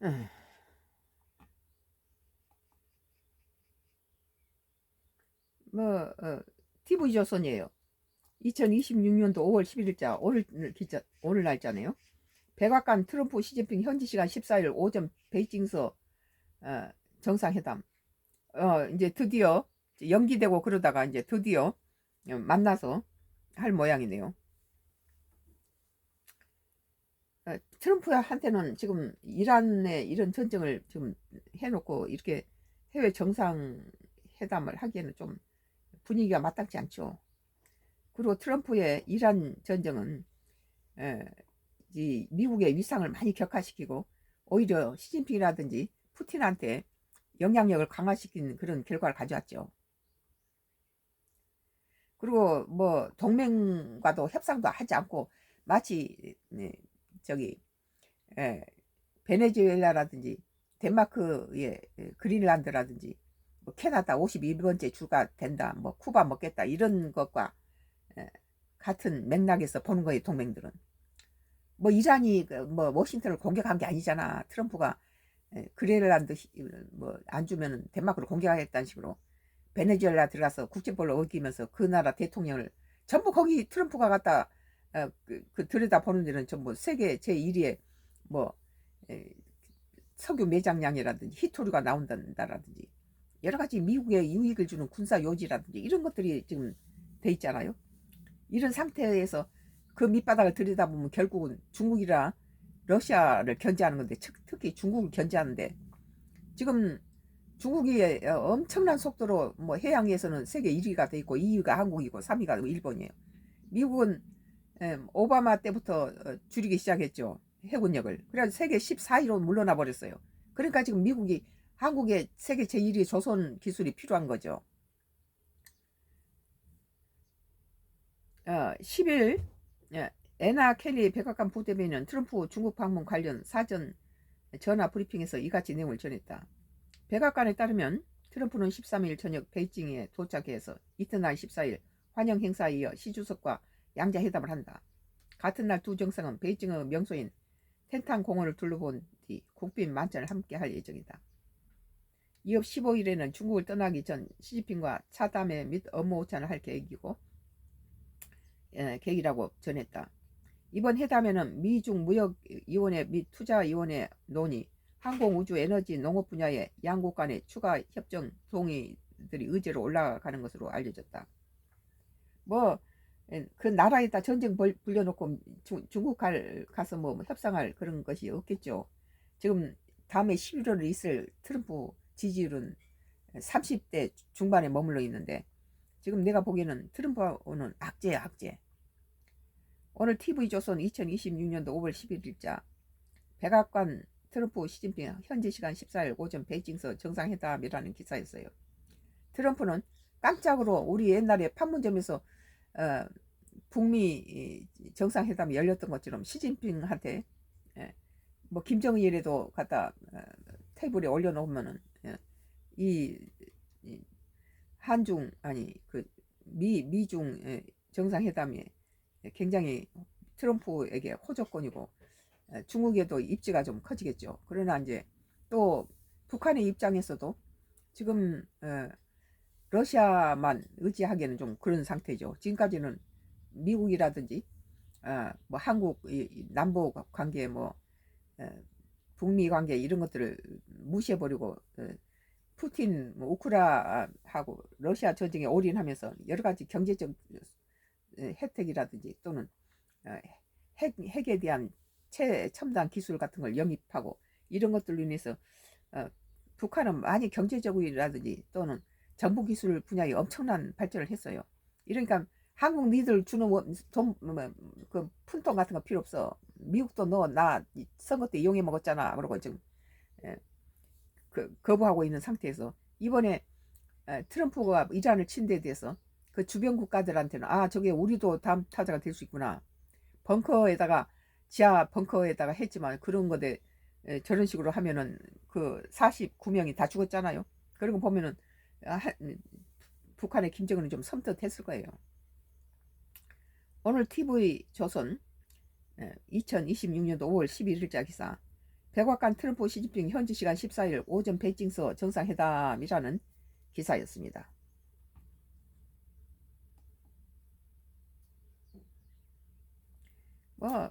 음, 뭐 TV조선이에요. 2026년도 5월 11일자 오늘 날짜네요. 백악관 트럼프 시진핑 현지 시간 14일 오전 베이징서 어, 정상회담. 이제 드디어 연기되고 그러다가 이제 드디어 만나서 할 모양이네요. 트럼프한테는 지금 이란의 이런 전쟁을 지금 해놓고 이렇게 해외 정상회담을 하기에는 좀 분위기가 마땅치 않죠. 그리고 트럼프의 이란 전쟁은 이 미국의 위상을 많이 격하시키고 오히려 시진핑이라든지 푸틴한테 영향력을 강화시킨 그런 결과를 가져왔죠. 그리고 뭐 동맹과도 협상도 하지 않고 마치 저기 에, 베네수엘라라든지 덴마크의 그린란드라든지 뭐 캐나다 52번째 주가 된다, 뭐 쿠바 먹겠다 이런 것과 같은 맥락에서 보는 거예요. 동맹들은 뭐 이란이 뭐 워싱턴을 공격한 게 아니잖아. 트럼프가 그린란드 뭐 안 주면은 덴마크를 공격하겠다는 식으로 베네수엘라 들어가서 국제법을 어기면서 그 나라 대통령을 전부 거기 트럼프가 갖다 그 들여다 보는 데는 전부 세계 제1위의 뭐 에, 석유 매장량이라든지 히토류가 나온다라든지 여러 가지 미국에 유익을 주는 군사 요지라든지 이런 것들이 지금 돼 있잖아요. 이런 상태에서 그 밑바닥을 들여다보면 결국은 중국이랑 러시아를 견제하는 건데 특히 중국을 견제하는데 지금 중국이 엄청난 속도로 뭐 해양에서는 세계 1위가 돼 있고 2위가 한국이고 3위가 일본이에요. 미국은 오바마 때부터 줄이기 시작했죠. 해군력을. 그래서 세계 14위로 물러나 버렸어요. 그러니까 지금 미국이 한국의 세계 제1위 조선 기술이 필요한 거죠. 10일 애나 켈리 백악관 부대변인 트럼프 중국 방문 관련 사전 전화 브리핑에서 이같이 내용을 전했다. 백악관에 따르면 트럼프는 13일 저녁 베이징에 도착해서 이튿날 14일 환영 행사에 이어 시 주석과 양자회담을 한다. 같은 날 두 정상은 베이징의 명소인 텐탕 공원을 둘러본 뒤 국빈 만찬을 함께 할 예정이다. 이업 15일에는 중국을 떠나기 전 시진핑과 차담회 및 업무 오찬을 할 계획이라고 전했다. 이번 회담에는 미중 무역위원회 및 투자위원회 논의, 항공우주 에너지 농업 분야의 양국 간의 추가 협정 동의들이 의제로 올라가는 것으로 알려졌다. 뭐 그 나라에다 전쟁 불려놓고 중국 가서 뭐 협상할 그런 것이 없겠죠. 지금 다음에 11월에 있을 트럼프 지지율은 30대 중반에 머물러 있는데 지금 내가 보기에는 트럼프는 악재야, 악재. 오늘 TV조선 2026년도 5월 11일자 백악관 트럼프 시진핑 현지 시간 14일 오전 베이징서 정상회담이라는 기사였어요. 트럼프는 깜짝으로 우리 옛날에 판문점에서 어, 북미 정상회담이 열렸던 것처럼 시진핑한테 뭐 김정일에도 갖다 테이블에 올려놓으면은 이, 이 한중 아니 그 미중 정상회담이 굉장히 트럼프에게 호조건이고 중국에도 입지가 좀 커지겠죠. 그러나 이제 또 북한의 입장에서도 지금 러시아만 의지하기에는 좀 그런 상태죠. 지금까지는 미국이라든지 뭐 한국 남북 관계 뭐 북미 관계 이런 것들을 무시해버리고 푸틴 뭐 우크라하고 러시아 전쟁에 올인하면서 여러 가지 경제적 혜택이라든지 또는 핵에 대한 최첨단 기술 같은 걸 영입하고 이런 것들로 인해서 어, 북한은 많이 경제적이라든지 또는 정보 기술 분야에 엄청난 발전을 했어요. 이러니까 한국 니들 주는 돈, 그 푼돈 같은 거 필요 없어. 미국도 너 나 선거 때 이용해 먹었잖아. 그러고 지금 거부하고 있는 상태에서 이번에 트럼프가 이란을 친 데 대해서 그 주변 국가들한테는 저게 우리도 다음 타자가 될 수 있구나. 벙커에다가 지하 벙커에다가 했지만 그런 거대 저런 식으로 하면은 그 49명이 다 죽었잖아요. 그런 거 보면은 북한의 김정은은 좀 섬뜩했을 거예요. 오늘 TV 조선 2026년도 5월 11일자 기사 백악관 트럼프 시진핑 현지 시간 14일 오전 베이징서 정상회담이라는 기사였습니다. 뭐